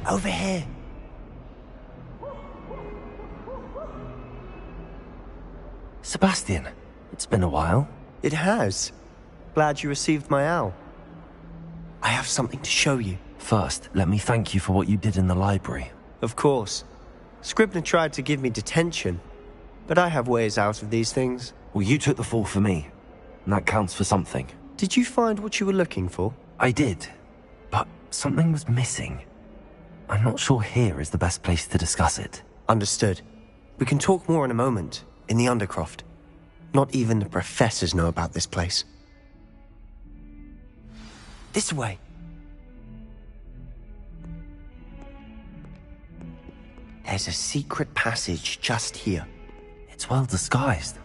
Over here. Sebastian, it's been a while. It has. Glad you received my owl. I have something to show you. First, let me thank you for what you did in the library. Of course. Scribner tried to give me detention, but I have ways out of these things. Well, you took the fall for me, and that counts for something. Did you find what you were looking for? I did, but something was missing. I'm not sure here is the best place to discuss it. Understood. We can talk more in a moment, in the Undercroft. Not even the professors know about this place. This way. There's a secret passage just here. It's well disguised.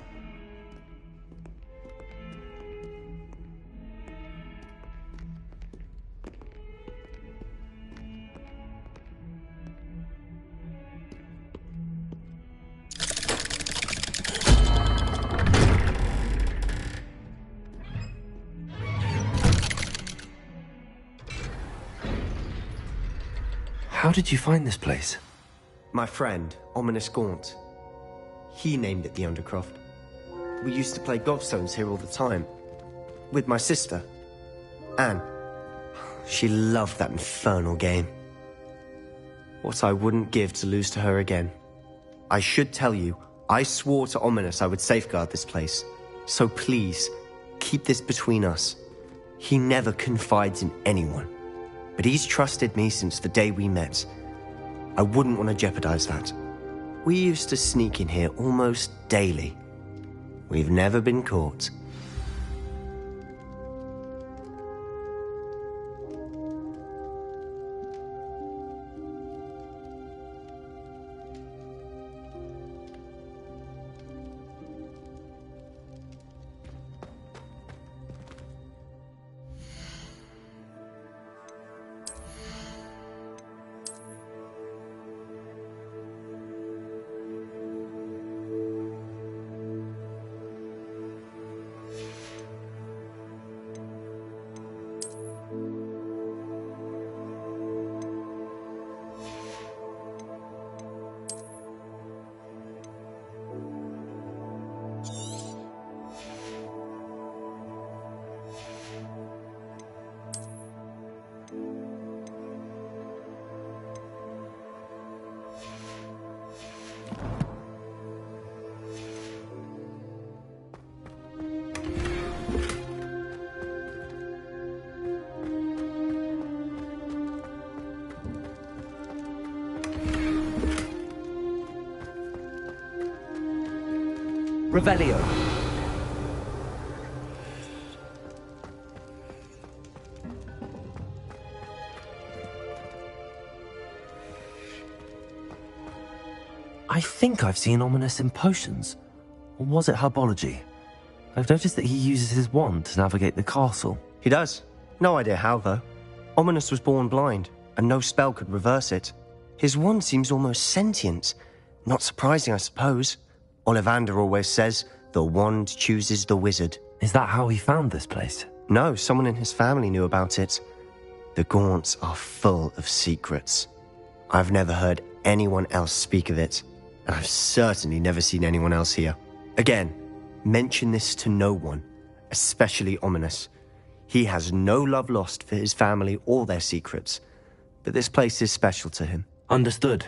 How did you find this place? My friend, Ominous Gaunt. He named it the Undercroft. We used to play gobstones here all the time. With my sister, Anne. She loved that infernal game. What I wouldn't give to lose to her again. I should tell you, I swore to Ominous I would safeguard this place. So please, keep this between us. He never confides in anyone. But he's trusted me since the day we met. I wouldn't want to jeopardize that. We used to sneak in here almost daily. We've never been caught. Revelio. I think I've seen Ominous in potions. Or was it herbology? I've noticed that he uses his wand to navigate the castle. He does. No idea how, though. Ominous was born blind, and no spell could reverse it. His wand seems almost sentient. Not surprising, I suppose. Ollivander always says, the wand chooses the wizard. Is that how he found this place? No, someone in his family knew about it. The Gaunts are full of secrets. I've never heard anyone else speak of it, and I've certainly never seen anyone else here. Again, mention this to no one, especially Ominous. He has no love lost for his family or their secrets, but this place is special to him. Understood.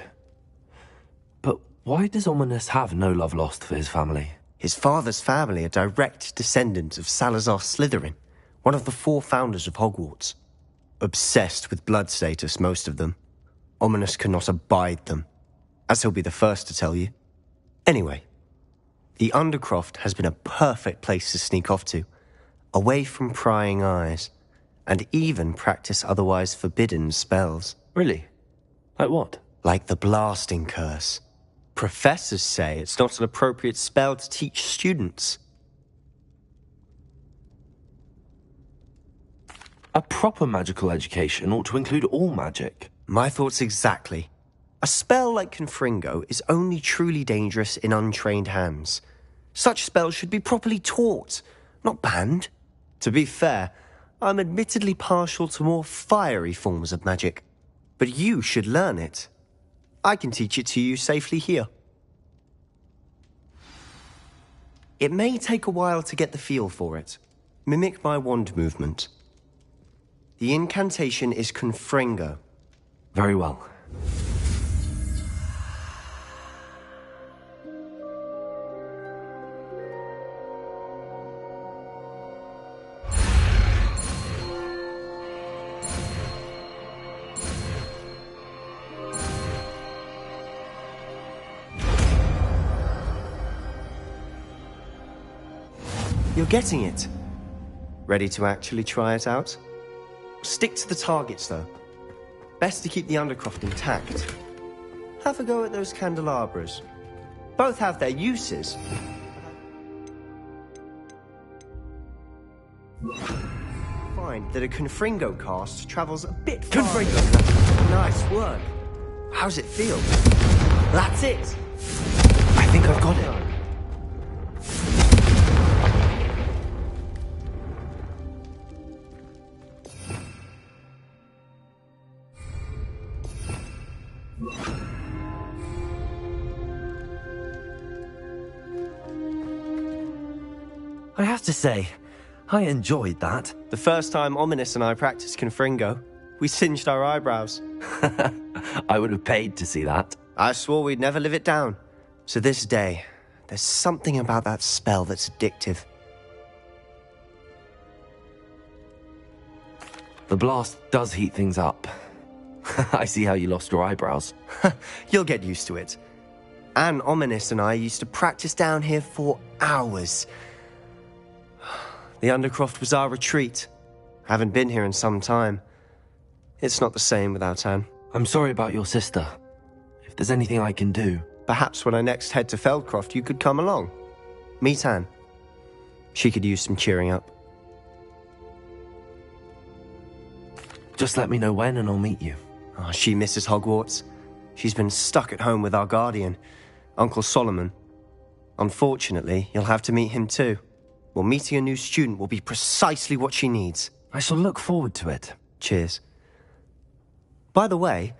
But why does Ominous have no love lost for his family? His father's family are direct descendants of Salazar Slytherin, one of the 4 founders of Hogwarts. Obsessed with blood status, most of them. Ominous cannot abide them, as he'll be the first to tell you. Anyway, the Undercroft has been a perfect place to sneak off to, away from prying eyes, and even practice otherwise forbidden spells. Really? Like what? Like the blasting curse. Professors say it's not an appropriate spell to teach students. A proper magical education ought to include all magic. My thoughts exactly. A spell like Confringo is only truly dangerous in untrained hands. Such spells should be properly taught, not banned. To be fair, I'm admittedly partial to more fiery forms of magic. But you should learn it. I can teach it to you safely here. It may take a while to get the feel for it. Mimic my wand movement. The incantation is Confringo. Very well. You're getting it. Ready to actually try it out? Stick to the targets, though. Best to keep the Undercroft intact. Have a go at those candelabras. Both have their uses. Find that a Confringo cast travels a bit farther. Confringo! Nice work. How's it feel? That's it! I think I've got it. I have to say, I enjoyed that. The first time Ominous and I practiced Confringo, we singed our eyebrows. I would have paid to see that. I swore we'd never live it down. So this day, there's something about that spell that's addictive. The blast does heat things up. I see how you lost your eyebrows. You'll get used to it. Anne, Ominous and I used to practice down here for hours. The Undercroft was our retreat. Haven't been here in some time. It's not the same without Anne. I'm sorry about your sister. If there's anything I can do... Perhaps when I next head to Feldcroft, you could come along. Meet Anne. She could use some cheering up. Just let me know when and I'll meet you. Oh, she misses Hogwarts. She's been stuck at home with our guardian, Uncle Solomon. Unfortunately, you'll have to meet him too. Well, meeting a new student will be precisely what she needs. I shall look forward to it. Cheers. By the way,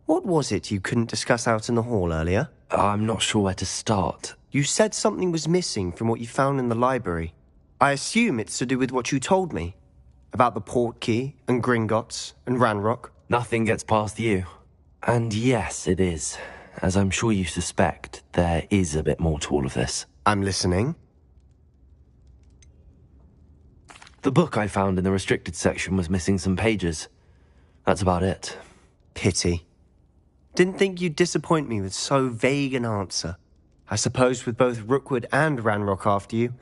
what was it you couldn't discuss out in the hall earlier? I'm not sure where to start. You said something was missing from what you found in the library. I assume it's to do with what you told me. About the Portkey, and Gringotts, and Ranrock. Nothing gets past you. And yes, it is. As I'm sure you suspect, there is a bit more to all of this. I'm listening. The book I found in the restricted section was missing some pages. That's about it. Pity. Didn't think you'd disappoint me with so vague an answer. I suppose with both Rookwood and Ranrock after you,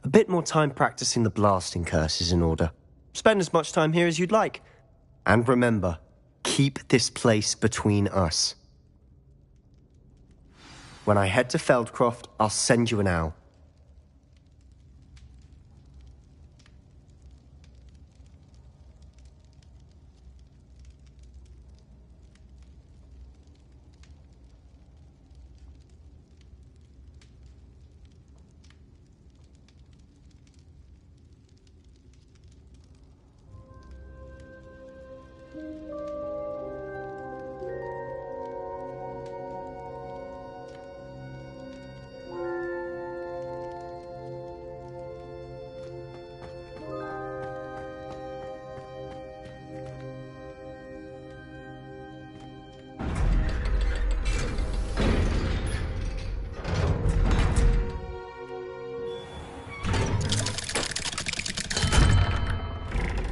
a bit more time practicing the blasting curse is in order. Spend as much time here as you'd like. And remember, keep this place between us. When I head to Feldcroft, I'll send you an owl.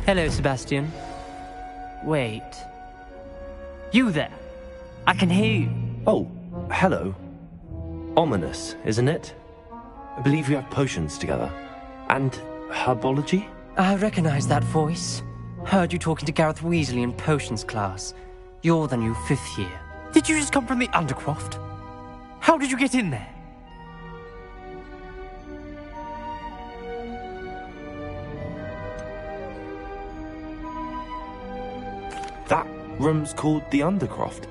Hello, Sebastian. Wait. You there? I can hear you. Oh, hello. Ominous, isn't it? I believe we have potions together. And herbology? I recognize that voice. Heard you talking to Gareth Weasley in potions class. You're the new 5th year. Did you just come from the Undercroft? How did you get in there? That room's called the Undercroft.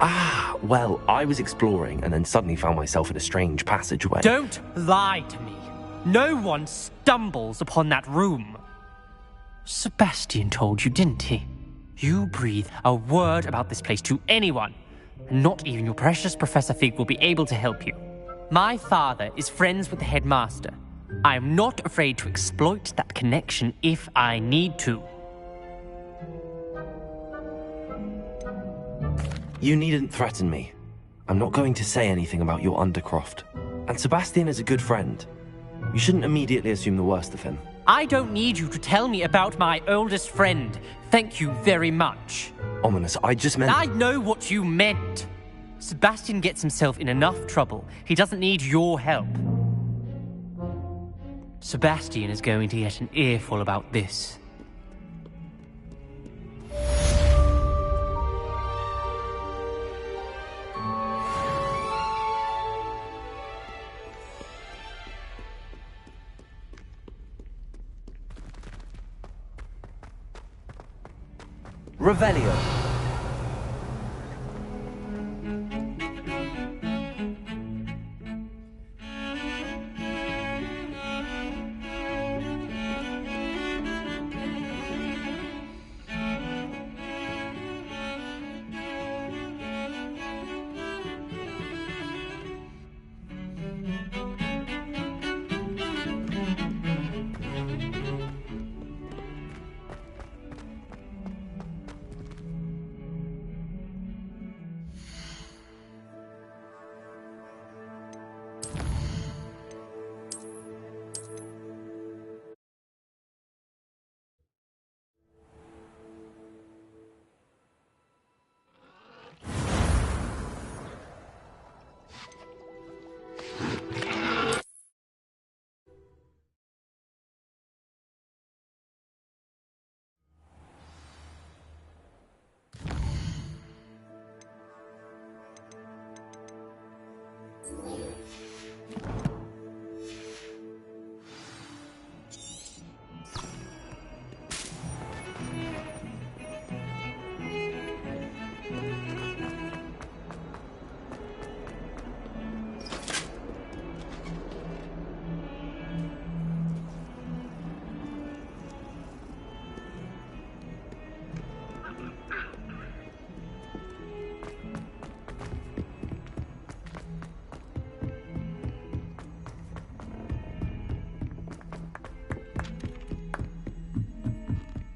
Ah, well, I was exploring and then suddenly found myself in a strange passageway. Don't lie to me. No one stumbles upon that room. Sebastian told you, didn't he? You breathe a word about this place to anyone, and not even your precious Professor Fig will be able to help you. My father is friends with the headmaster. I am not afraid to exploit that connection if I need to. You needn't threaten me. I'm not going to say anything about your Undercroft. And Sebastian is a good friend. You shouldn't immediately assume the worst of him. I don't need you to tell me about my oldest friend. Thank you very much. Ominous, I just meant... I know what you meant. Sebastian gets himself in enough trouble. He doesn't need your help. Sebastian is going to get an earful about this. Revelio.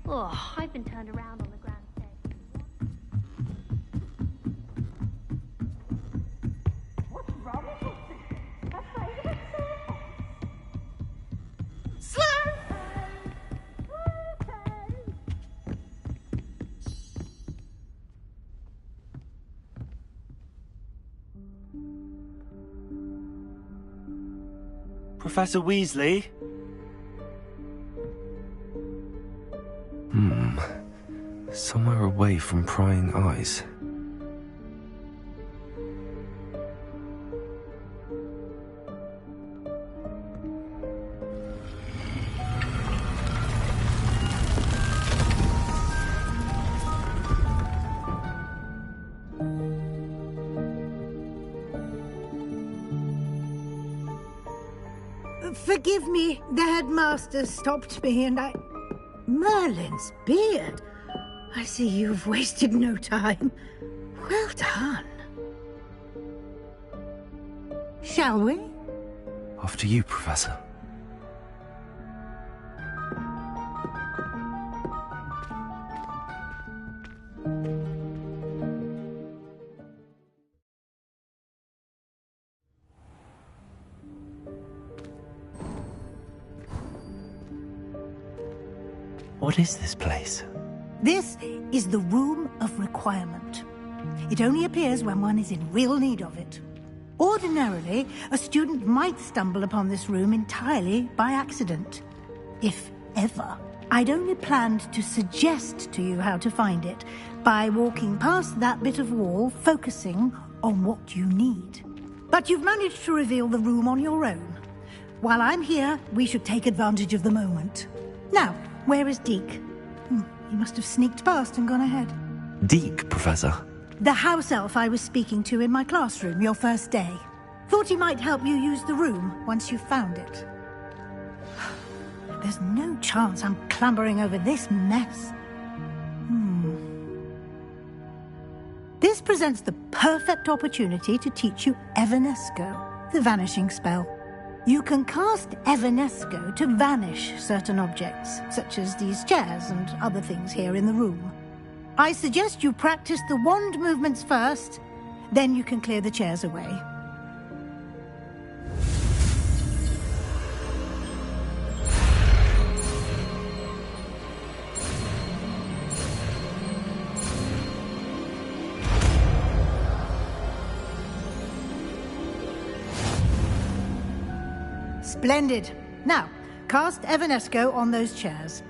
Oh, I've been turned around on the grand stage. What's wrong with you? Afraid of it? Slow! Professor Weasley? Somewhere away from prying eyes. Forgive me, the headmaster stopped me and I... Merlin's beard! I see you've wasted no time. Well done. Shall we? After you, Professor. What is this place? This is the Room of Requirement. It only appears when one is in real need of it. Ordinarily, a student might stumble upon this room entirely by accident. If ever. I'd only planned to suggest to you how to find it by walking past that bit of wall, focusing on what you need. But you've managed to reveal the room on your own. While I'm here, we should take advantage of the moment. Now, where is Deke? He must have sneaked past and gone ahead. Deke, Professor. The house elf I was speaking to in my classroom your first day. Thought he might help you use the room once you found it. There's no chance I'm clambering over this mess. This presents the perfect opportunity to teach you Evanesco, the vanishing spell. You can cast Evanesco to vanish certain objects, such as these chairs and other things here in the room. I suggest you practice the wand movements first, then you can clear the chairs away. Splendid. Now, cast Evanesco on those chairs.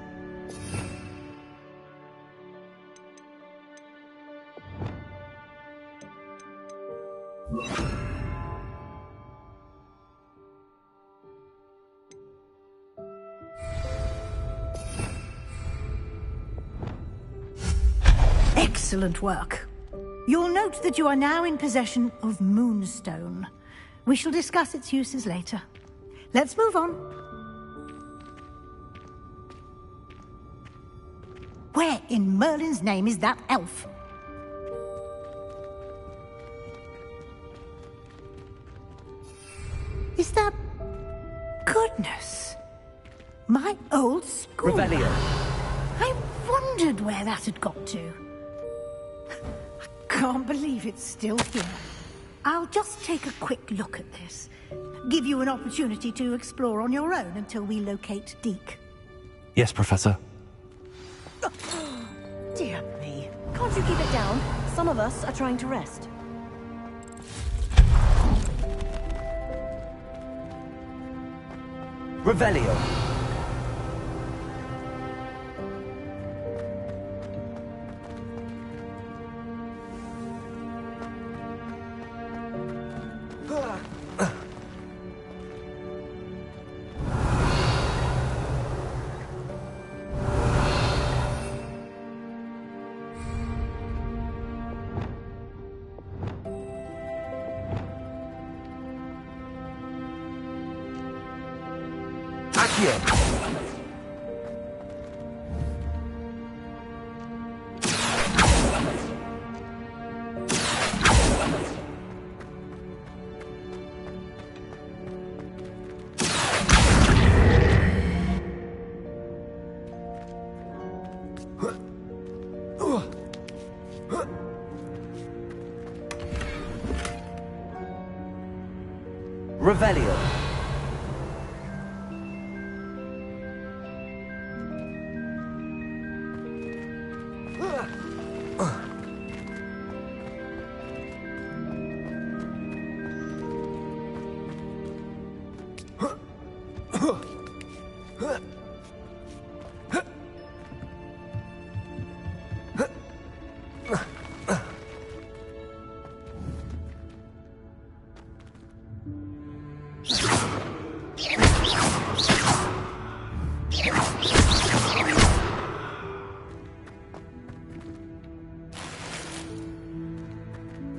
Excellent work. You'll note that you are now in possession of Moonstone. We shall discuss its uses later. Let's move on. Where in Merlin's name is that elf? Is that... Goodness. My old school. Revelio. I wondered where that had got to. I can't believe it's still here. I'll just take a quick look at this. Give you an opportunity to explore on your own until we locate Deke. Yes, Professor. Dear me. Can't you keep it down? Some of us are trying to rest. Revelio. Revelio.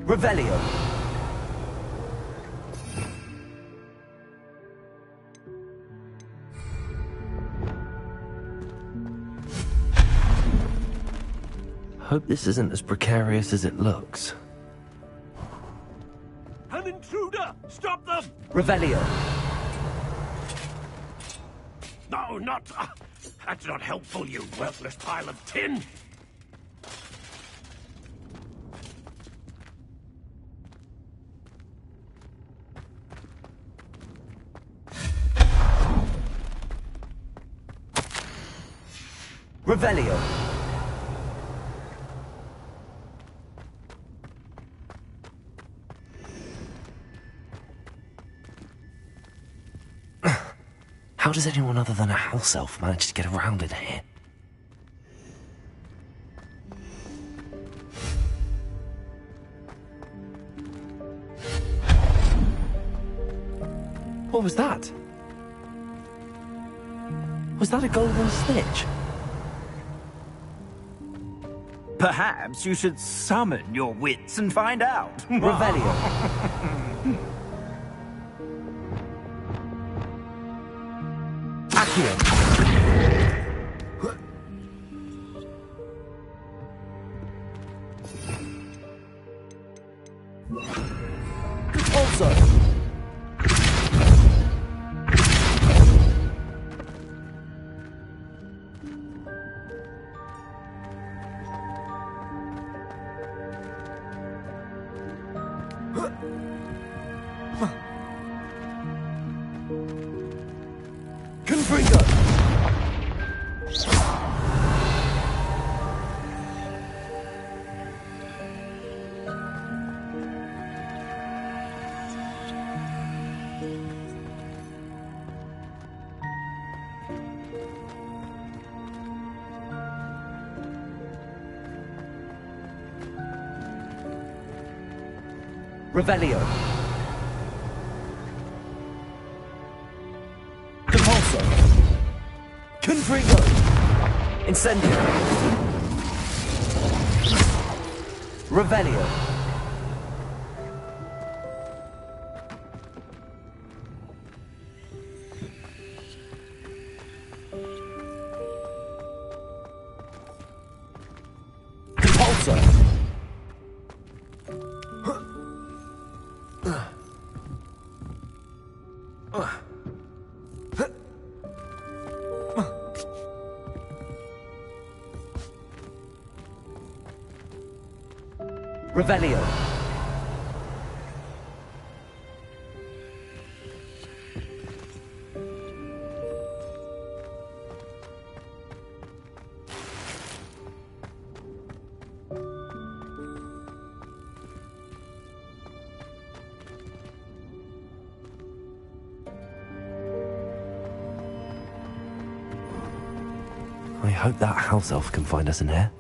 Revelio. Hope this isn't as precarious as it looks. An intruder! Stop them! Revelio. No, not... that's not helpful, you worthless pile of tin! Revelio. How does anyone other than a house elf manage to get around in here? What was that? Was that a golden snitch? Perhaps you should summon your wits and find out. Revelio. Accio. Confringo! Revelio. Compulso. Confringo. Incendio. Revelio. Compulso. Revelio. I hope that house elf can find us in here.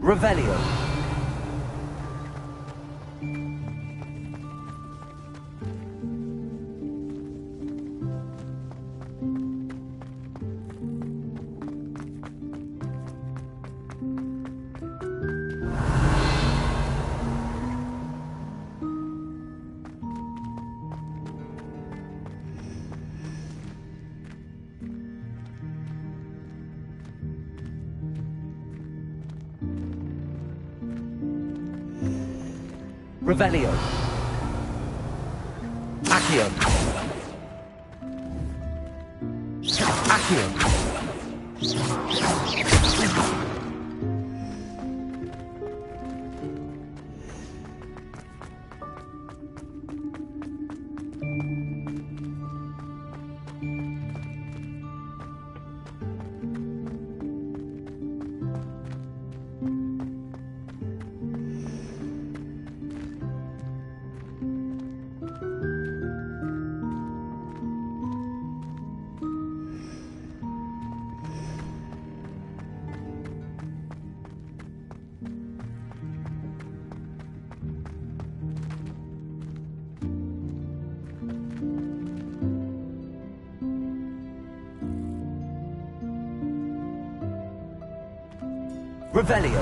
Revelio. Revelio. Accio. Accio. Revelio.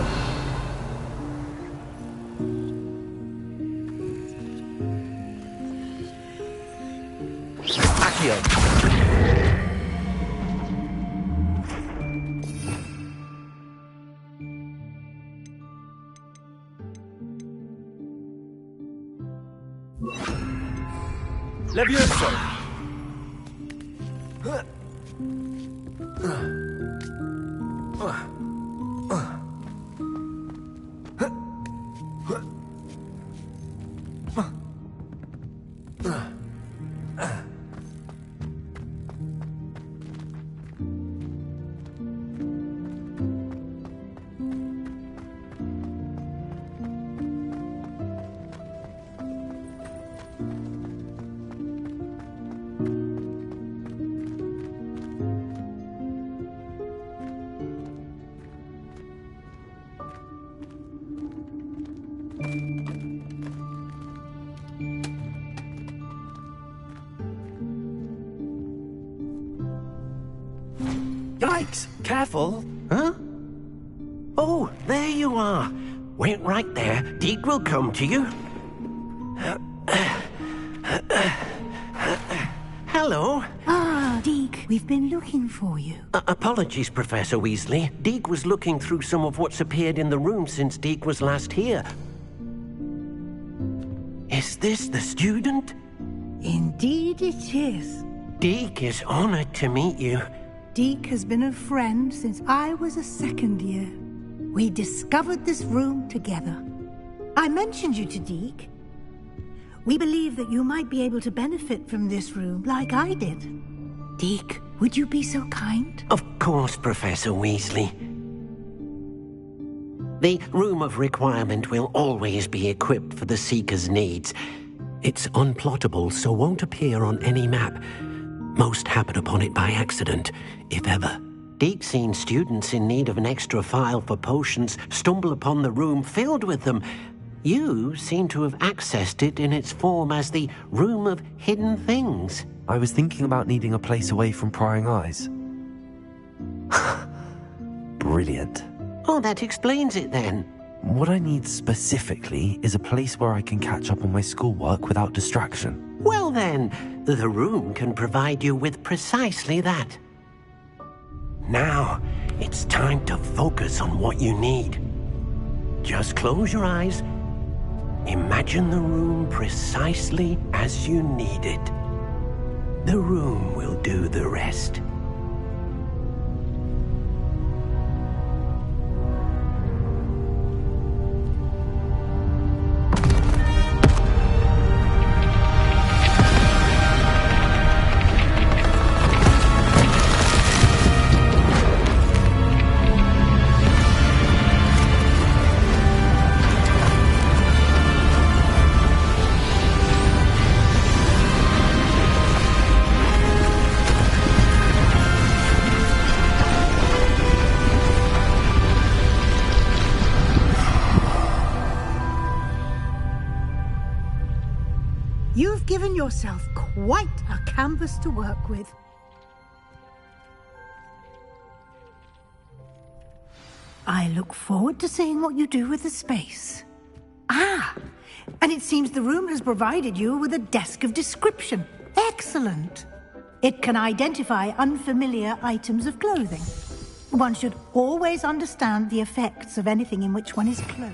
Accio. Levioso. Yikes! Careful! Huh? Oh, there you are. Wait right there. Deke will come to you. Hello. Ah, Deke, we've been looking for you. Apologies, Professor Weasley. Deke was looking through some of what's appeared in the room since Deke was last here. Is this the student? Indeed it is. Deke is honored to meet you. Deke has been a friend since I was a second year. We discovered this room together. I mentioned you to Deke. We believe that you might be able to benefit from this room like I did. Deke, would you be so kind? Of course, Professor Weasley. The Room of Requirement will always be equipped for the Seeker's needs. It's unplottable, so won't appear on any map. Most happen upon it by accident, if ever. Deke's seen students in need of an extra file for potions stumble upon the room filled with them. You seem to have accessed it in its form as the Room of Hidden Things. I was thinking about needing a place away from prying eyes. Brilliant. Oh, that explains it then. What I need specifically is a place where I can catch up on my schoolwork without distraction. Well then, the room can provide you with precisely that. Now, it's time to focus on what you need. Just close your eyes. Imagine the room precisely as you need it. The room will do the rest. You've given yourself quite a canvas to work with. I look forward to seeing what you do with the space. Ah, and it seems the room has provided you with a desk of description. Excellent. It can identify unfamiliar items of clothing. One should always understand the effects of anything in which one is clothed.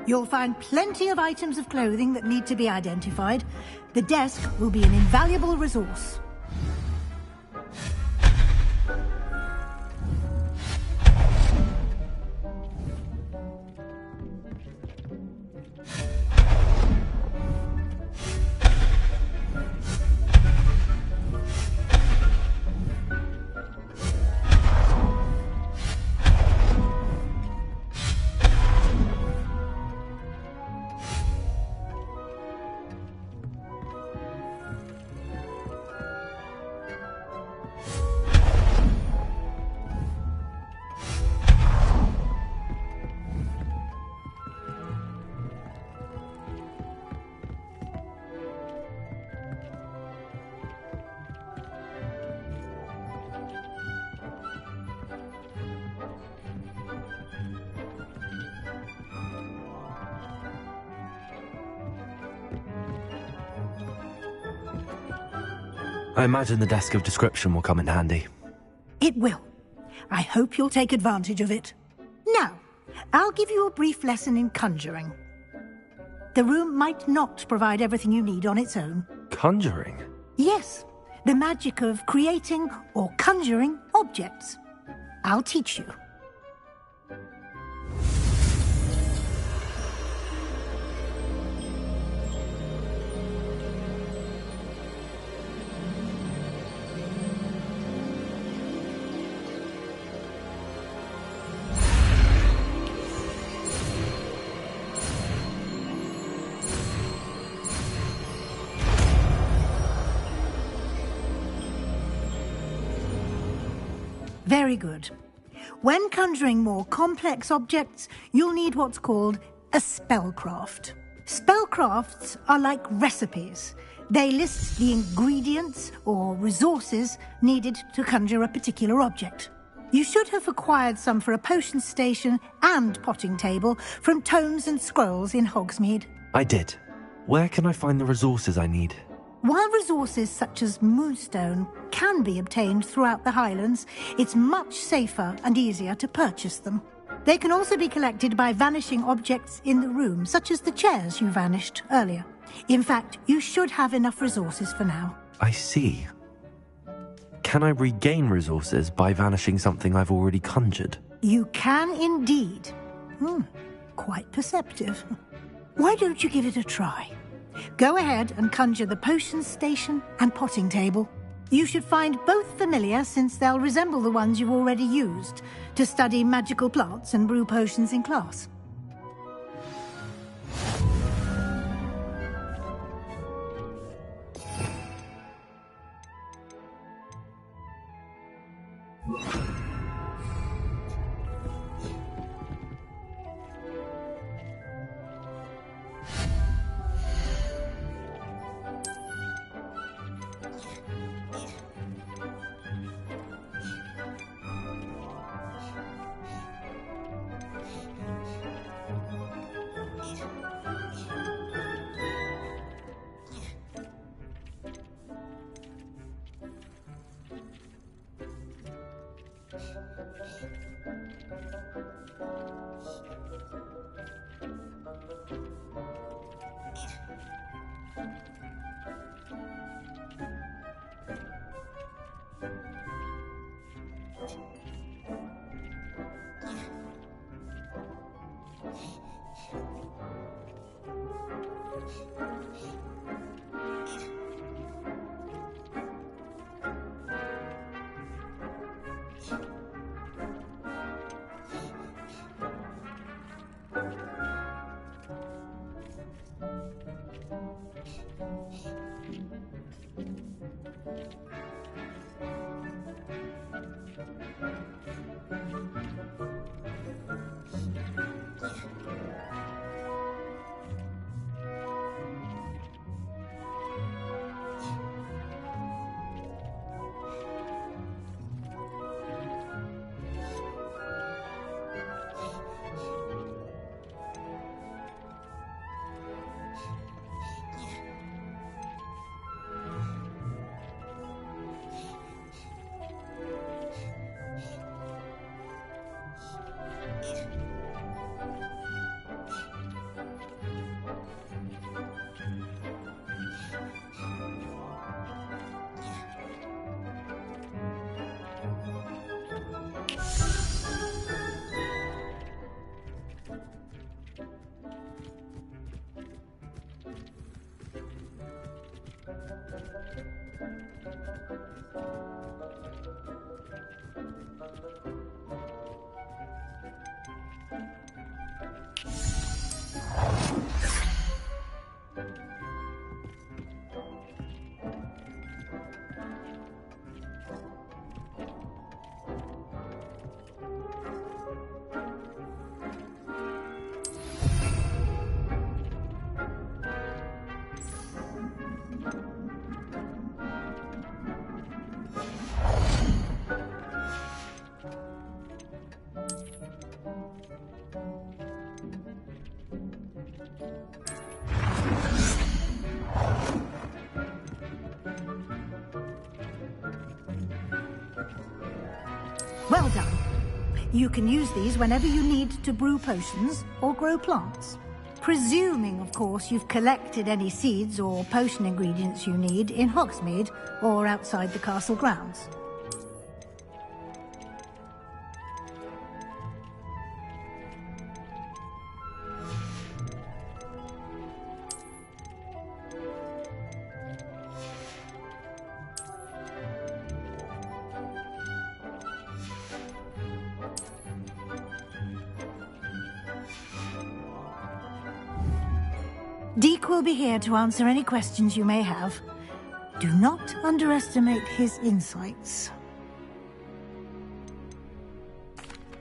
You'll find plenty of items of clothing that need to be identified. The desk will be an invaluable resource. I imagine the desk of description will come in handy. It will. I hope you'll take advantage of it. Now, I'll give you a brief lesson in conjuring. The room might not provide everything you need on its own. Conjuring? Yes, the magic of creating or conjuring objects. I'll teach you. Very good. When conjuring more complex objects, you'll need what's called a spellcraft. Spellcrafts are like recipes. They list the ingredients or resources needed to conjure a particular object. You should have acquired some for a potion station and potting table from tomes and scrolls in Hogsmeade. I did. Where can I find the resources I need? While resources such as moonstone can be obtained throughout the Highlands, it's much safer and easier to purchase them. They can also be collected by vanishing objects in the room, such as the chairs you vanished earlier. In fact, you should have enough resources for now. I see. Can I regain resources by vanishing something I've already conjured? You can indeed. Quite perceptive. Why don't you give it a try? Go ahead and conjure the potions station and potting table. You should find both familiar, since they'll resemble the ones you've already used to study magical plants and brew potions in class. Well done. You can use these whenever you need to brew potions or grow plants. Presuming, of course, you've collected any seeds or potion ingredients you need in Hogsmeade or outside the castle grounds. Deke will be here to answer any questions you may have. Do not underestimate his insights.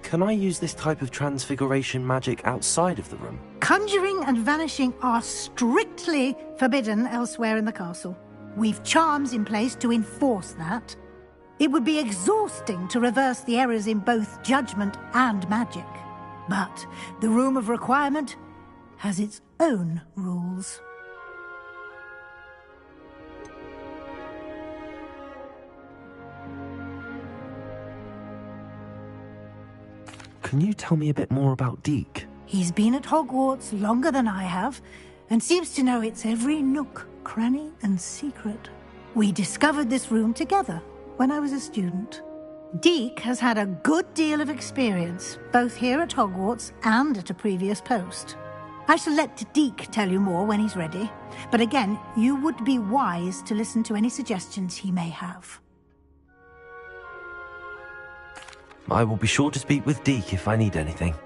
Can I use this type of transfiguration magic outside of the room? Conjuring and vanishing are strictly forbidden elsewhere in the castle. We've charms in place to enforce that. It would be exhausting to reverse the errors in both judgment and magic. But the Room of Requirement has its own rules. Can you tell me a bit more about Deke? He's been at Hogwarts longer than I have, and seems to know its every nook, cranny, and secret. We discovered this room together when I was a student. Deke has had a good deal of experience, both here at Hogwarts and at a previous post. I shall let Deke tell you more when he's ready, but again, you would be wise to listen to any suggestions he may have. I will be sure to speak with Deke if I need anything.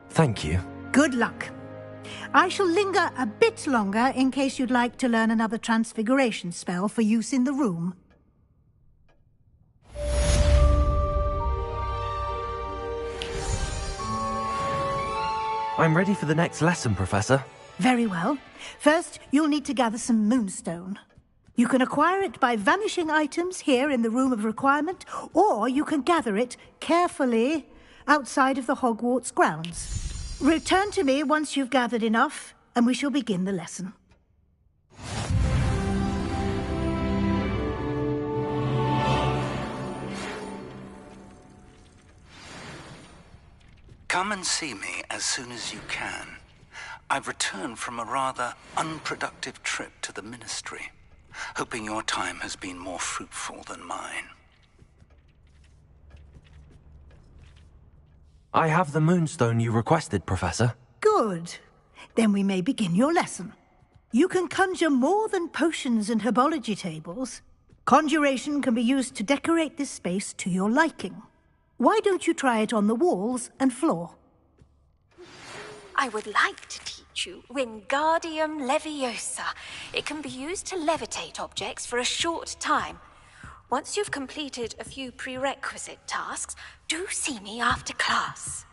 Thank you. Good luck. I shall linger a bit longer in case you'd like to learn another transfiguration spell for use in the room. I'm ready for the next lesson, Professor. Very well. First, you'll need to gather some moonstone. You can acquire it by vanishing items here in the Room of Requirement, or you can gather it carefully outside of the Hogwarts grounds. Return to me once you've gathered enough, and we shall begin the lesson. Come and see me as soon as you can. I've returned from a rather unproductive trip to the Ministry, hoping your time has been more fruitful than mine. I have the moonstone you requested, Professor. Good. Then we may begin your lesson. You can conjure more than potions and herbology tables. Conjuration can be used to decorate this space to your liking. Why don't you try it on the walls and floor? I would like to teach you Wingardium Leviosa. It can be used to levitate objects for a short time. Once you've completed a few prerequisite tasks, do see me after class.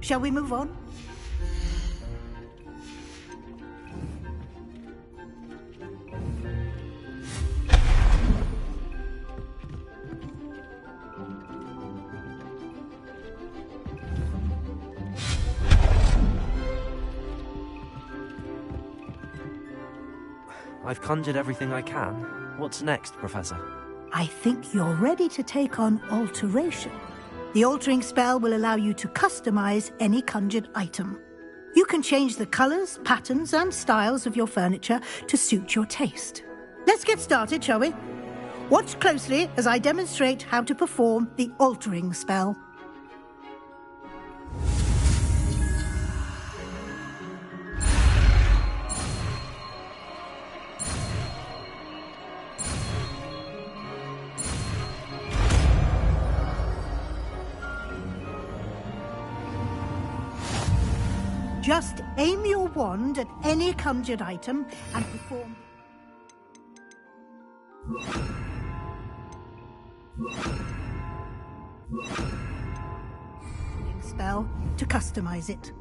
Shall we move on? I've conjured everything I can. What's next, Professor? I think you're ready to take on alteration. The altering spell will allow you to customize any conjured item. You can change the colors, patterns, and styles of your furniture to suit your taste. Let's get started, shall we? Watch closely as I demonstrate how to perform the altering spell. Just aim your wand at any conjured item and perform spell to customize it.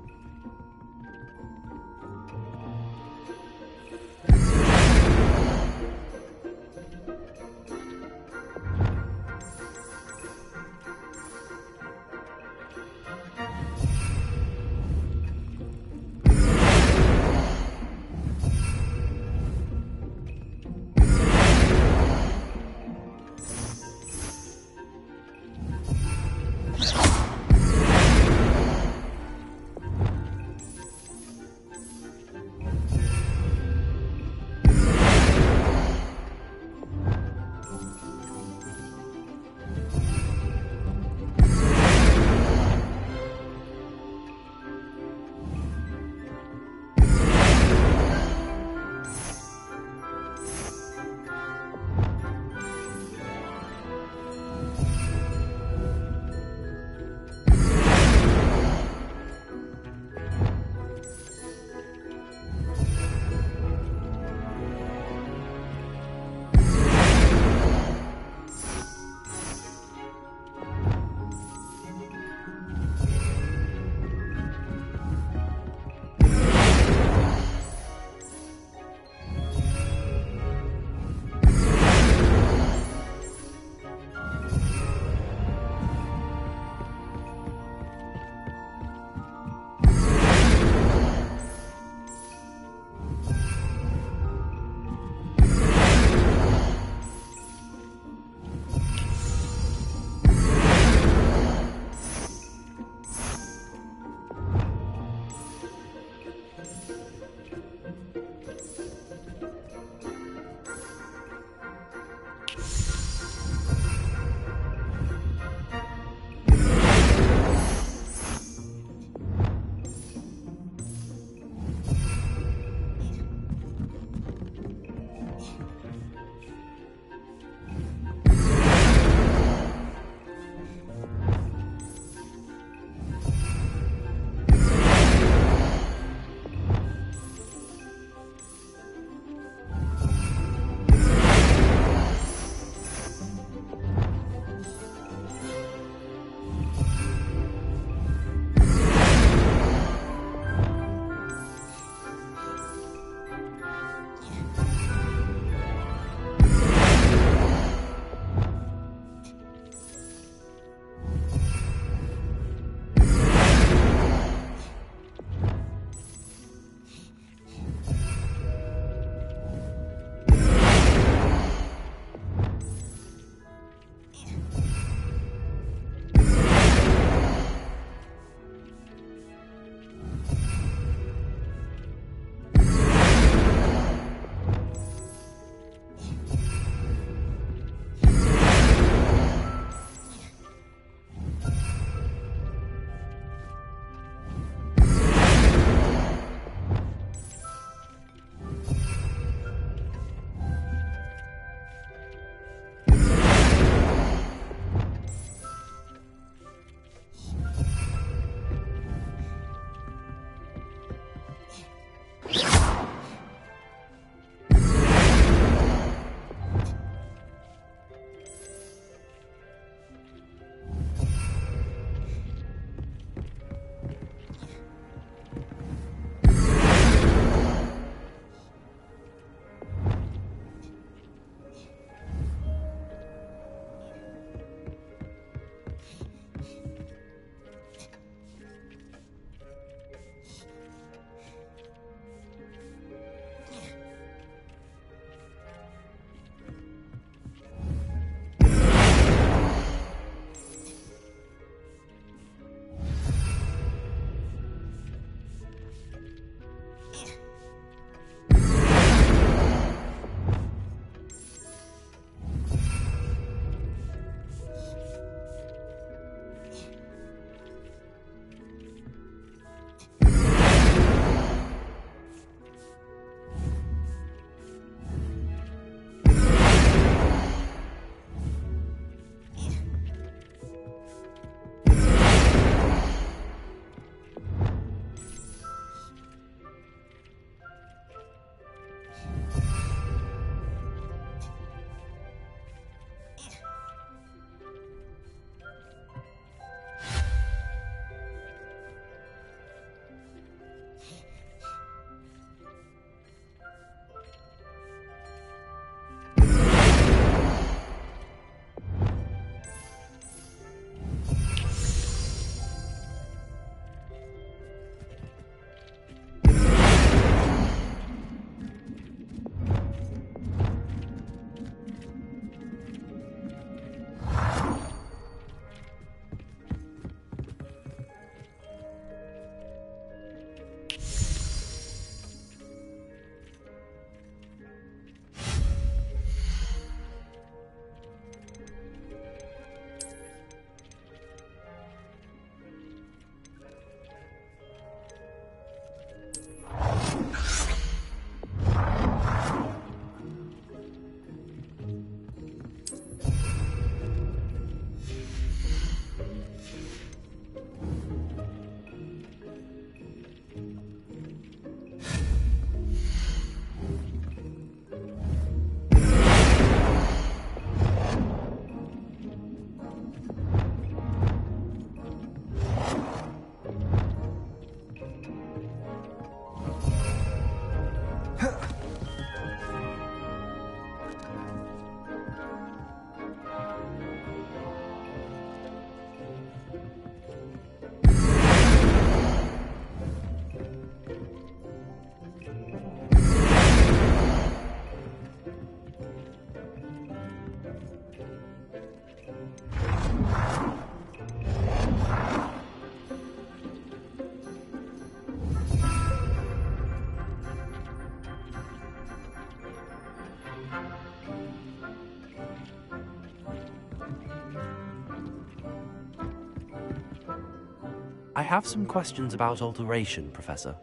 I have some questions about alteration, Professor.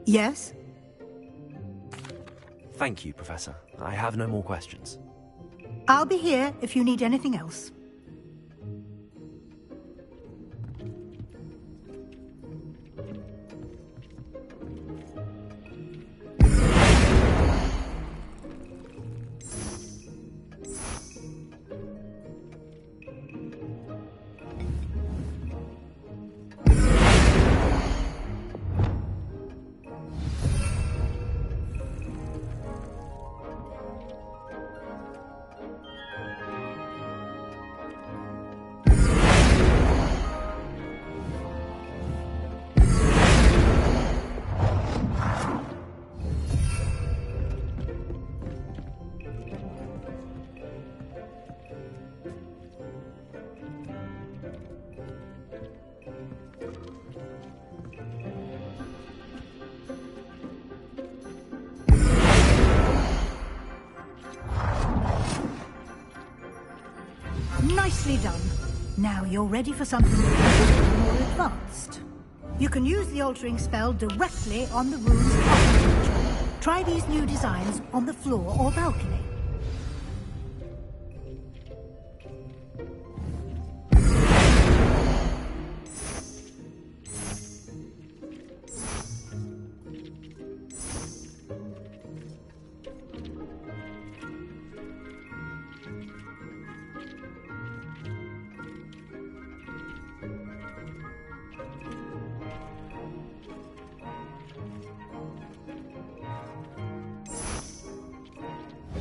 Yes? Thank you, Professor. I have no more questions. I'll be here if you need anything else. Nicely done. Now you're ready for something a little more advanced. You can use the altering spell directly on the room's architecture. Try these new designs on the floor or balcony.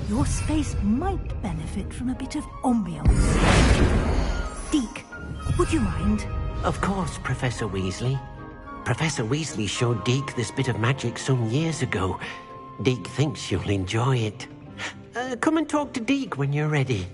Your space might benefit from a bit of ambiance. Deke, would you mind? Of course, Professor Weasley. Professor Weasley showed Deke this bit of magic some years ago. Deke thinks you'll enjoy it. Come and talk to Deke when you're ready.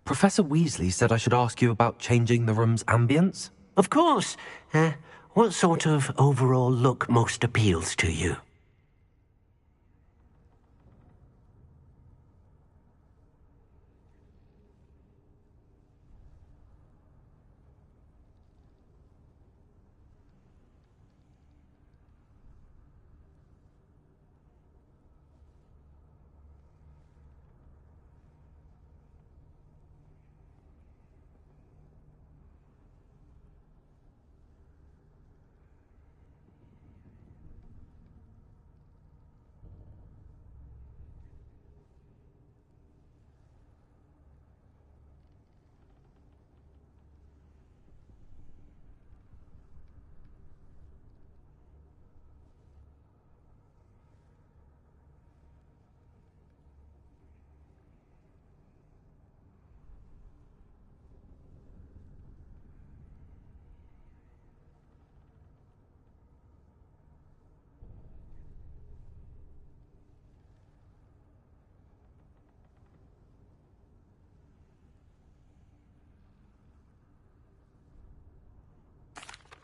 Professor Weasley said I should ask you about changing the room's ambience? Of course. What sort of overall look most appeals to you?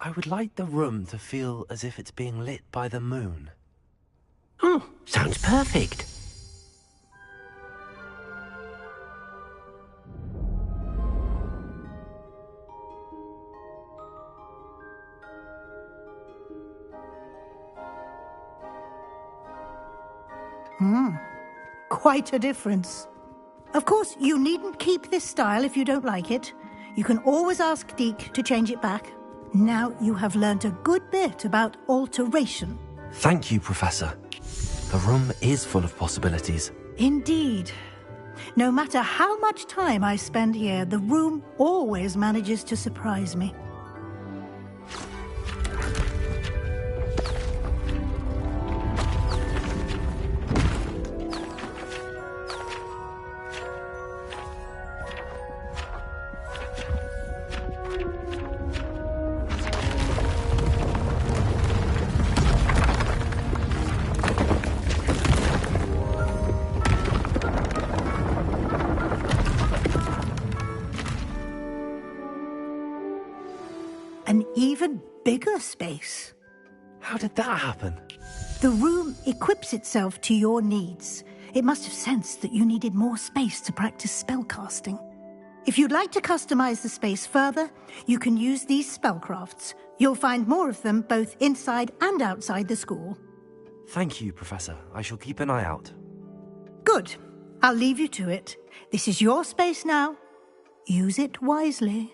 I would like the room to feel as if it's being lit by the moon. Oh, sounds perfect. Quite a difference. Of course, you needn't keep this style if you don't like it. You can always ask Deke to change it back. Now you have learnt a good bit about alteration. Thank you, Professor. The room is full of possibilities. Indeed. No matter how much time I spend here, the room always manages to surprise me. An even bigger space. How did that happen? The room equips itself to your needs. It must have sensed that you needed more space to practice spellcasting. If you'd like to customize the space further, you can use these spellcrafts. You'll find more of them both inside and outside the school. Thank you, Professor. I shall keep an eye out. Good. I'll leave you to it. This is your space now. Use it wisely.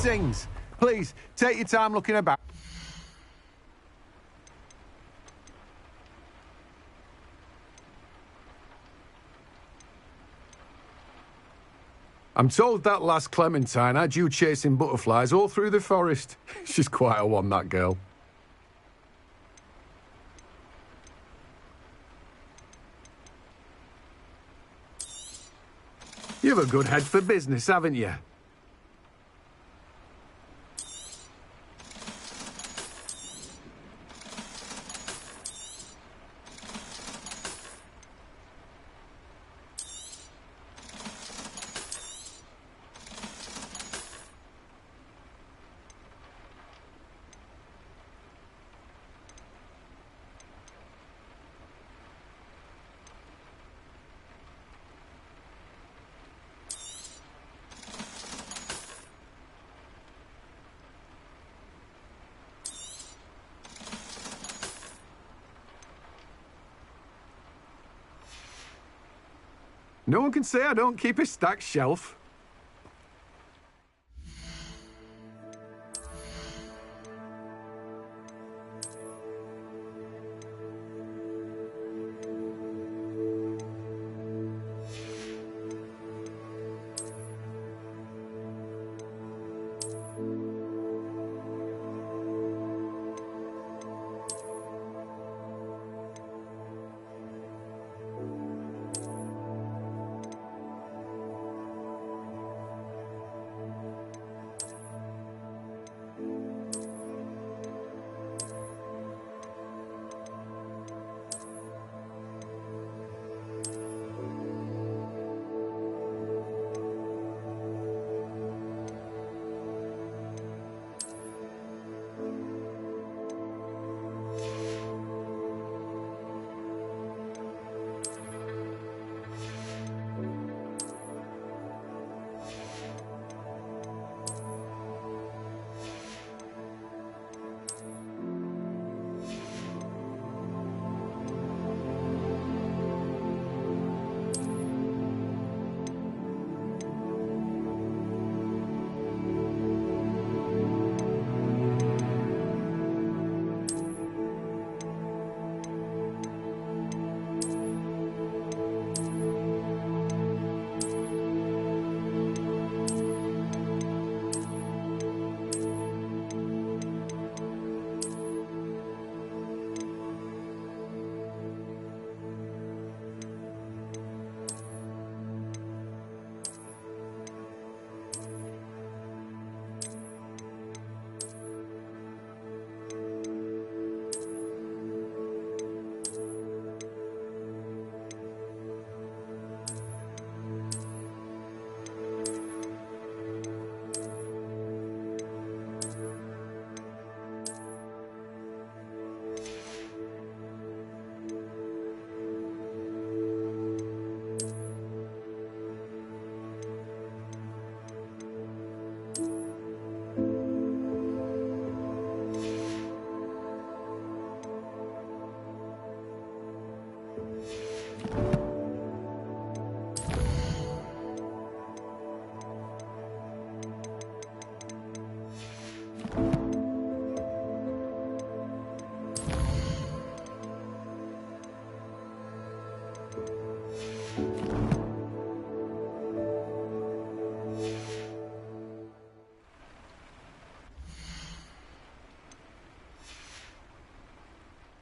sings. Please, take your time looking about. I'm told that last Clementine had you chasing butterflies all through the forest. She's quite a one, that girl. You've a good head for business, haven't you? No one can say I don't keep a stacked shelf.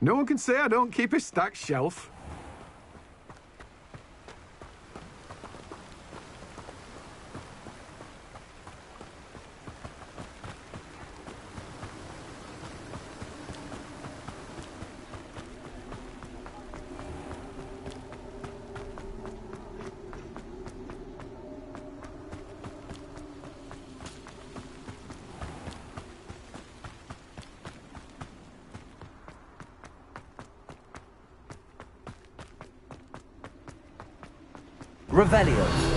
No one can say I don't keep a stacked shelf. Revelio.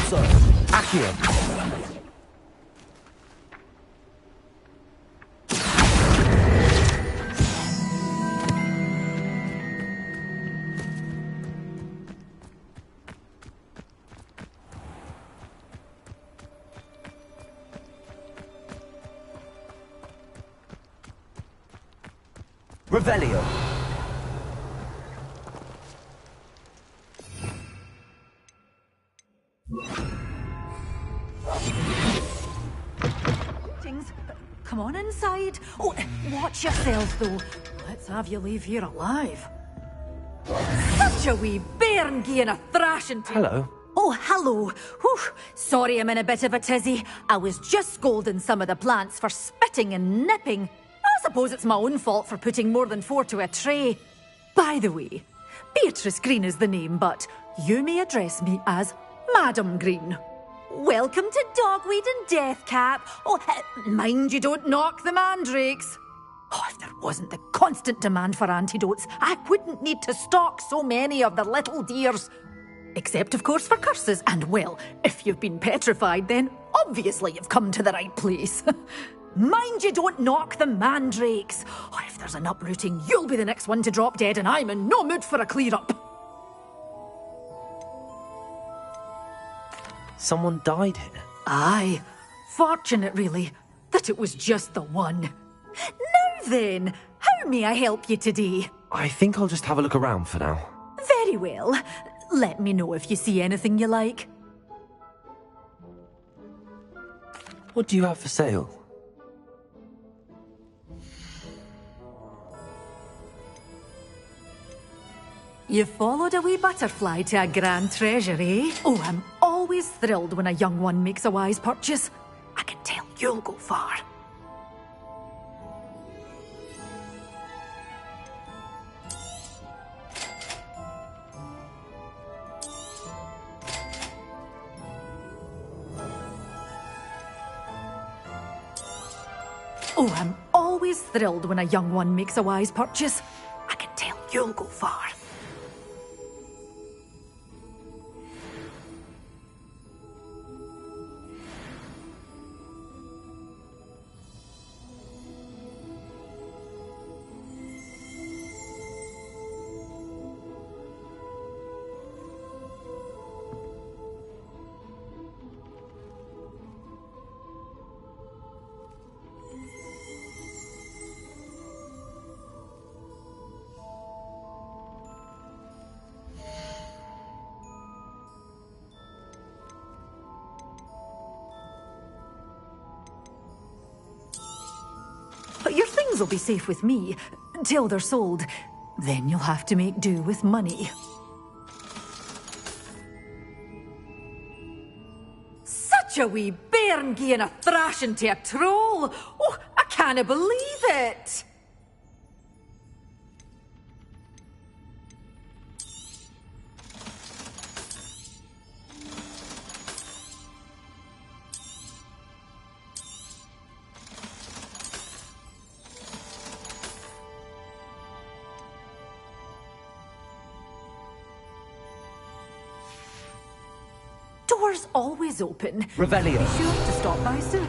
sir. Accio. Revelio. Come on inside. Oh, watch yourself, though. Let's have you leave here alive. Such a wee bairn gieing a thrashing to... Hello. Oh, hello. Whew. Sorry I'm in a bit of a tizzy. I was just scolding some of the plants for spitting and nipping. I suppose it's my own fault for putting more than 4 to a tray. By the way, Beatrice Green is the name, but you may address me as Madam Green. Welcome to Dogweed and Deathcap. Oh, mind you don't knock the mandrakes. Oh, if there wasn't the constant demand for antidotes, I wouldn't need to stock so many of the little dears. Except, of course, for curses. And, well, if you've been petrified, then obviously you've come to the right place. Mind you don't knock the mandrakes. Oh, if there's an uprooting, you'll be the next one to drop dead, and I'm in no mood for a clear-up. Someone died here. Aye. Fortunate, really, that it was just the one. Now then, how may I help you today? I think I'll just have a look around for now. Very well. Let me know if you see anything you like. What do you have for sale? You followed a wee butterfly to a grand treasure, eh? Oh, I'm always thrilled when a young one makes a wise purchase. I can tell you'll go far. Oh, I'm always thrilled when a young one makes a wise purchase. I can tell you'll go far. But your things will be safe with me, till they're sold. Then you'll have to make do with money. Such a wee bairn gieing a thrashing to a troll! Oh, I can't believe it! Doors always open. Revelio. Be sure to stop by soon.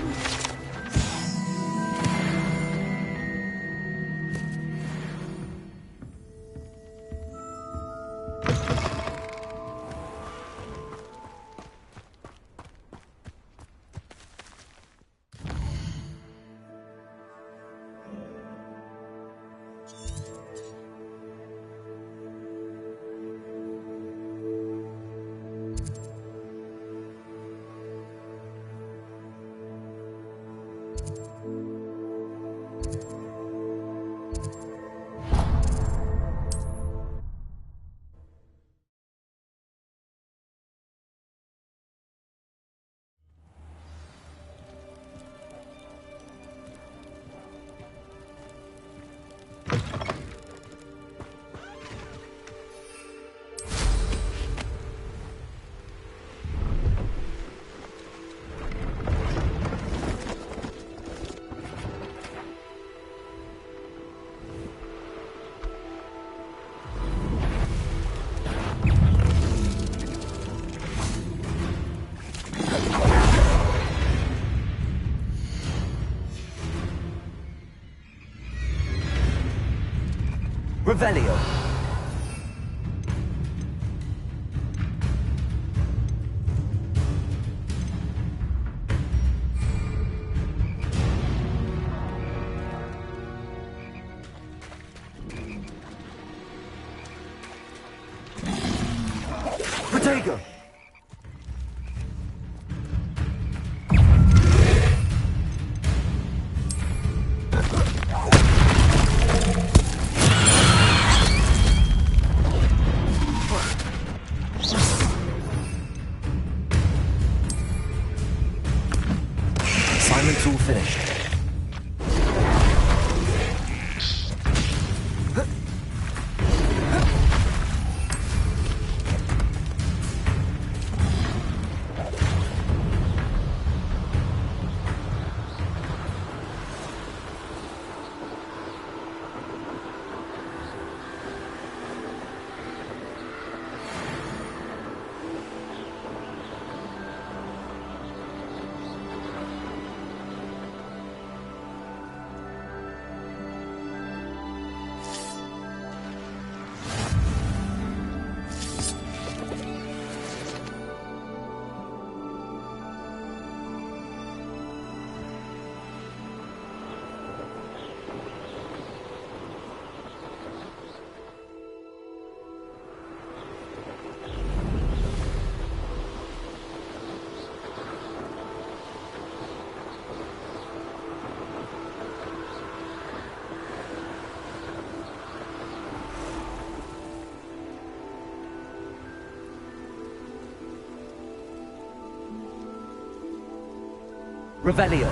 Revelio. Protego. Assignment's all finished. Revelio.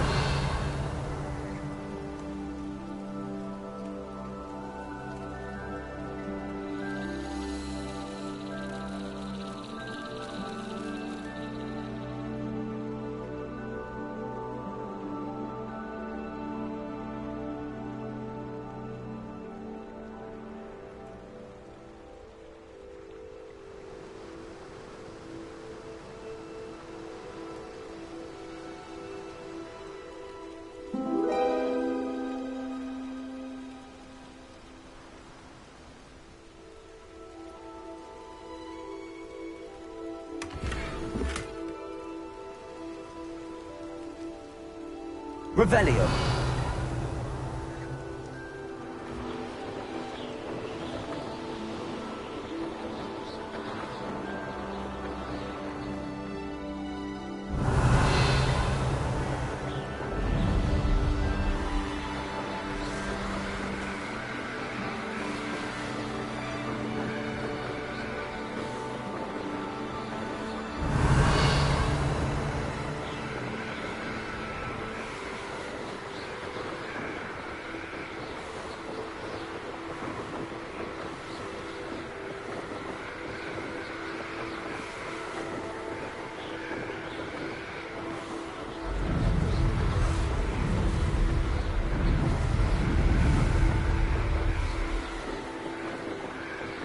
Revelio.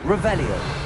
Revelio.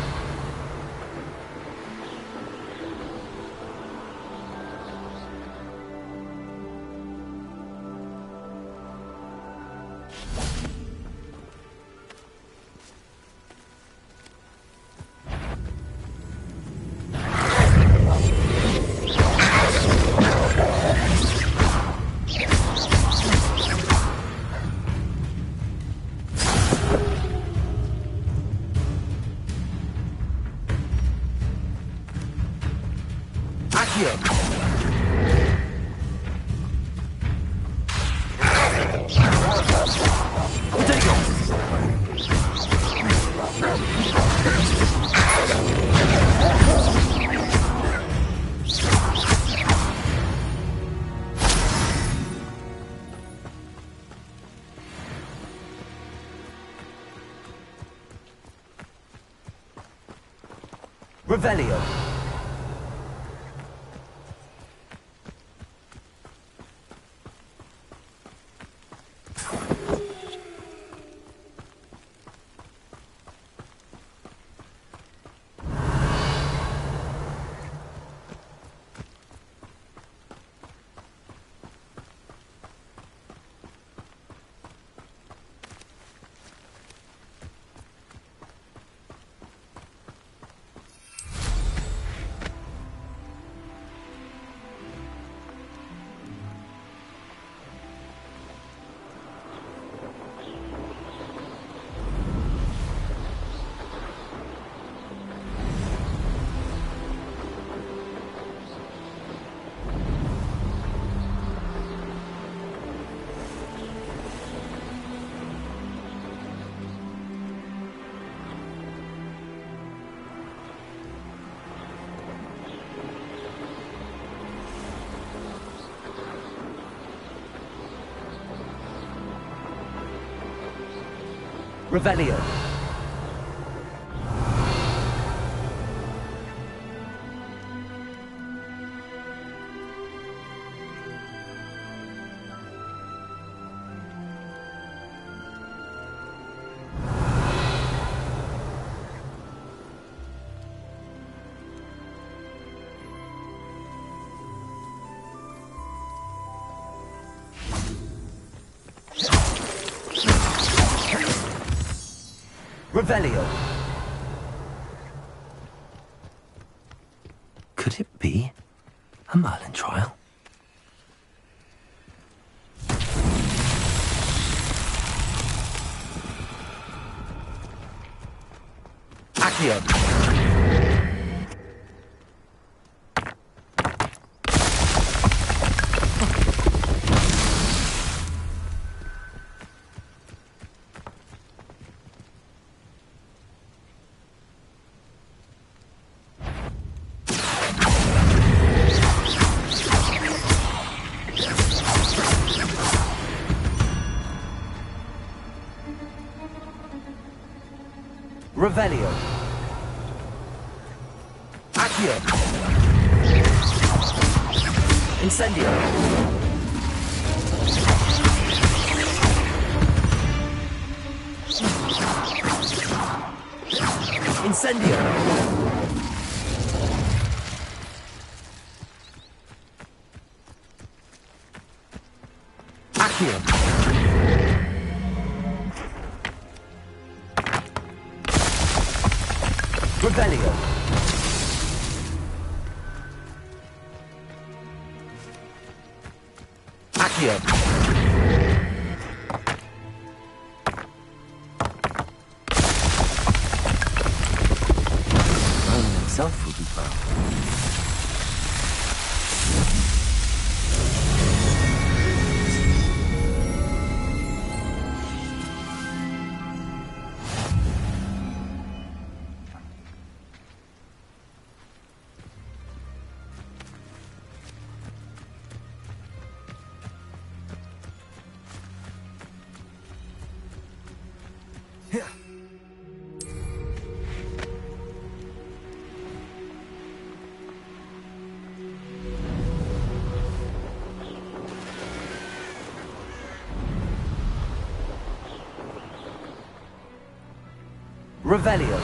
Revelio. Revelio. Revelio. Could it be a Merlin trial? Accio. Revelio. Accio. Incendio. Incendio. Accio. Revelio. Accio. Merlin himself will be proud. Revelio.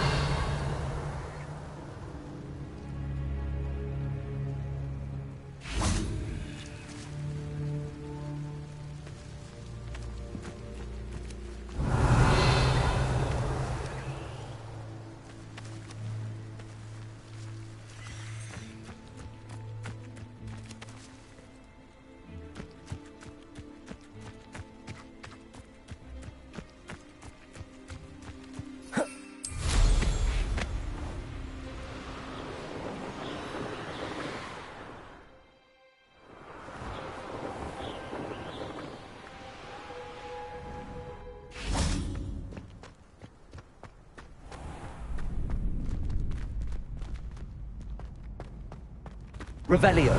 Revelio.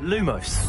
Lumos.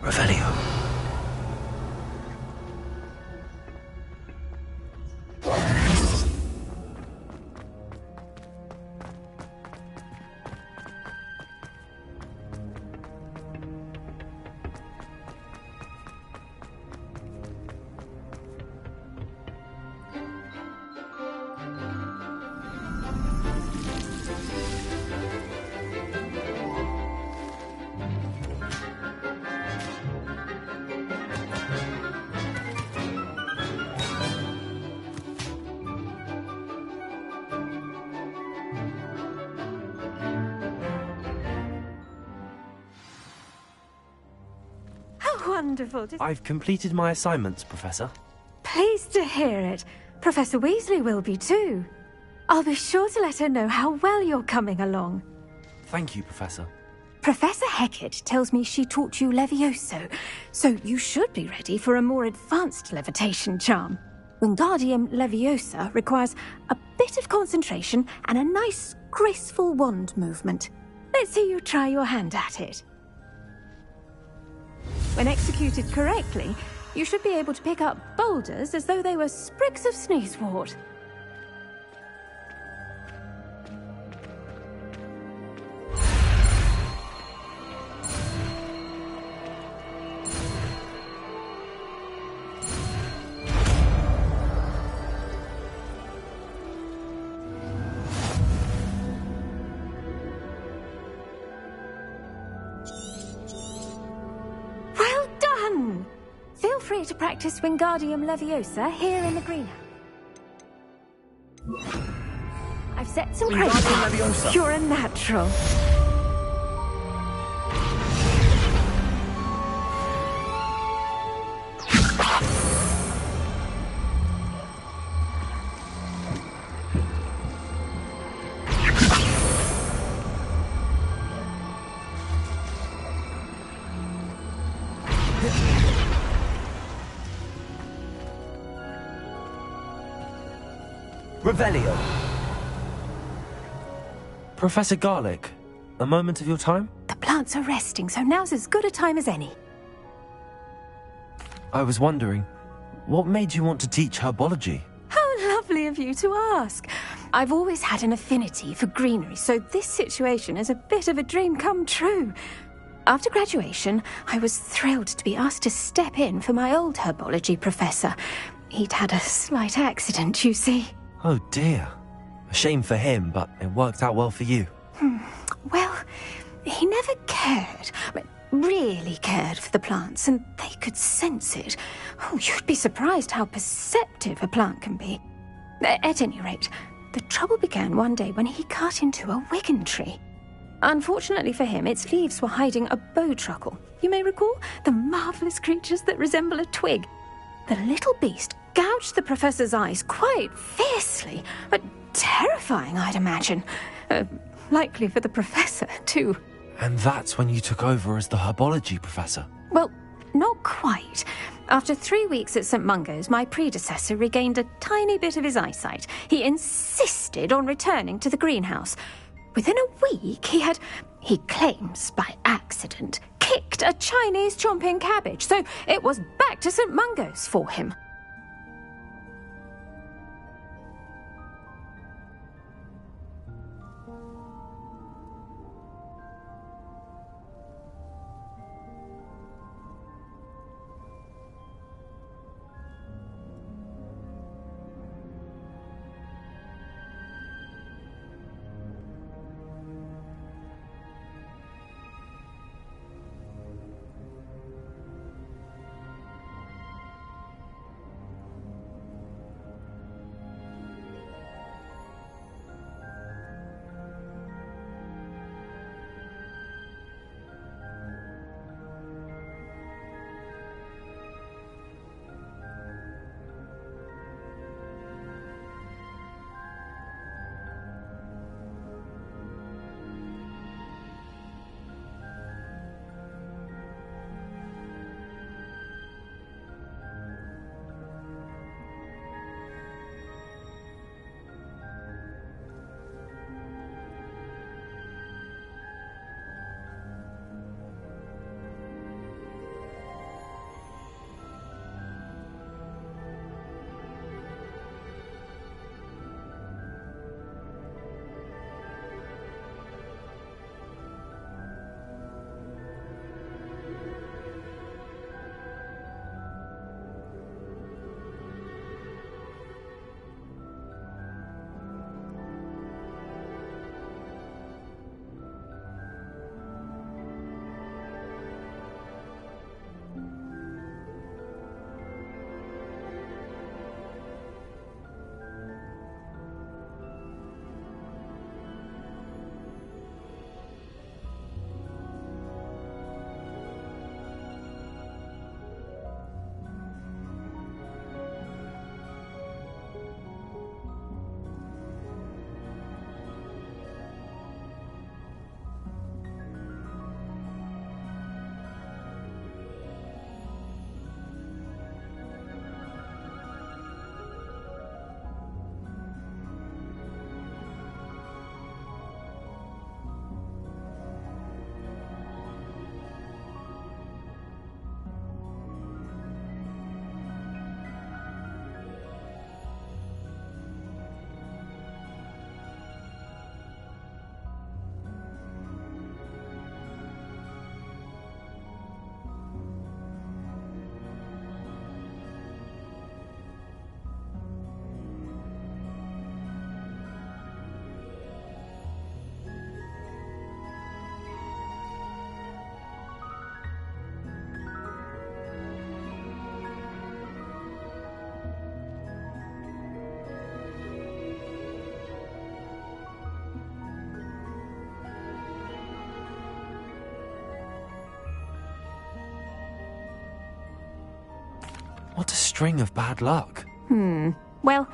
Revelio. Wonderful. I've completed my assignments, Professor. Pleased to hear it. Professor Weasley will be too. I'll be sure to let her know how well you're coming along. Thank you, Professor. Professor Hecat tells me she taught you Levioso, so you should be ready for a more advanced levitation charm. Wingardium Leviosa requires a bit of concentration and a nice, graceful wand movement. Let's see you try your hand at it. When executed correctly, you should be able to pick up boulders as though they were sprigs of sneezewort. Feel free to practice Wingardium Leviosa here in the greenhouse. I've set some crystals. You're a natural. Revelio. Professor Garlick, a moment of your time? The plants are resting, so now's as good a time as any. I was wondering, what made you want to teach herbology? How lovely of you to ask. I've always had an affinity for greenery, so this situation is a bit of a dream come true. After graduation, I was thrilled to be asked to step in for my old herbology professor. He'd had a slight accident, you see. Oh dear. A shame for him, but it worked out well for you. Well, he never cared, really cared for the plants, and they could sense it. Oh, you'd be surprised how perceptive a plant can be. At any rate, the trouble began one day when he cut into a wigan tree. Unfortunately for him, its leaves were hiding a bowtruckle. You may recall the marvellous creatures that resemble a twig. The little beast gouged the professor's eyes quite fiercely, but terrifying, I'd imagine. Likely for the professor, too. And that's when you took over as the herbology professor? Well, not quite. After 3 weeks at St. Mungo's, my predecessor regained a tiny bit of his eyesight. He insisted on returning to the greenhouse. within a week he claims by accident, kicked a Chinese chomping cabbage, so it was back to St. Mungo's for him. What a string of bad luck. Well,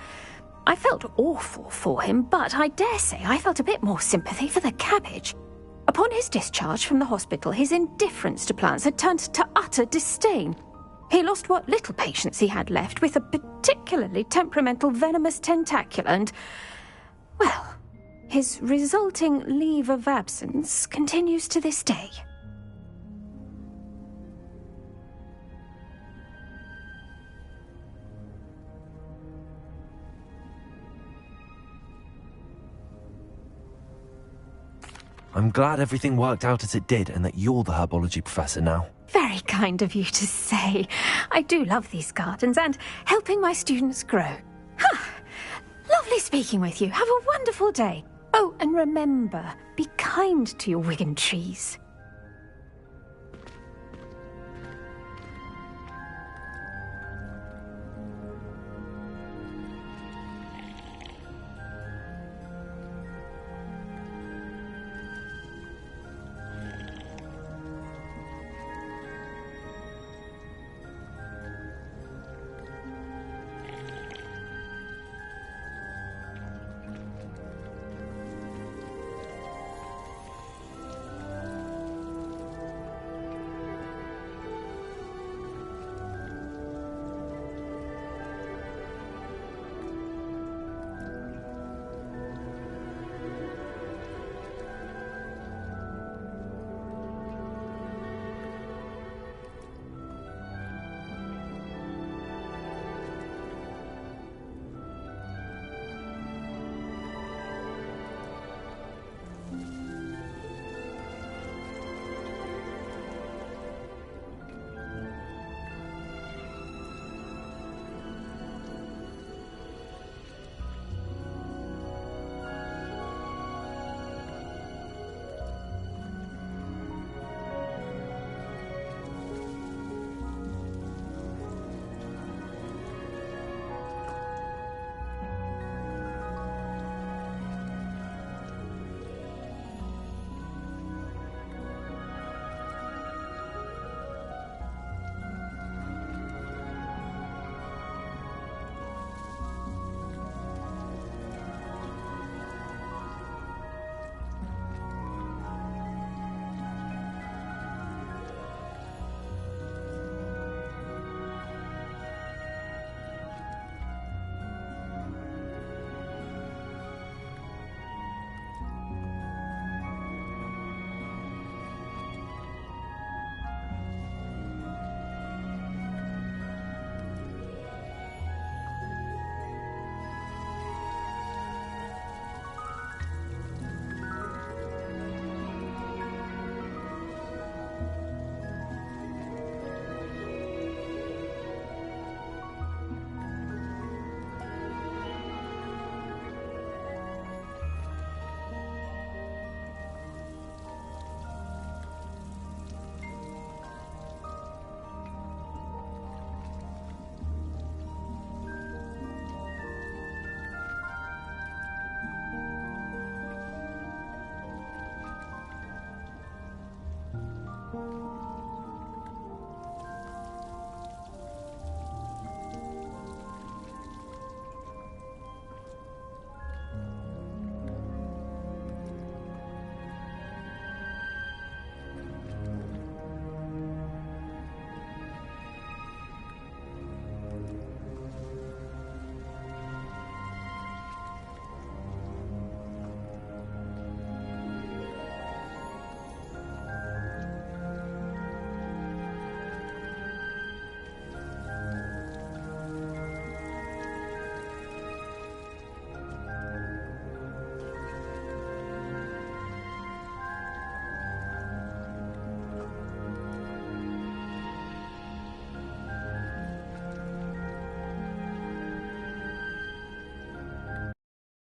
I felt awful for him, but I dare say I felt a bit more sympathy for the cabbage. Upon his discharge from the hospital, his indifference to plants had turned to utter disdain. He lost what little patience he had left with a particularly temperamental venomous tentacula and, well, his resulting leave of absence continues to this day. I'm glad everything worked out as it did and that you're the herbology professor now. Very kind of you to say. I do love these gardens and helping my students grow. Lovely speaking with you. Have a wonderful day. Oh, and remember, be kind to your Wigan trees.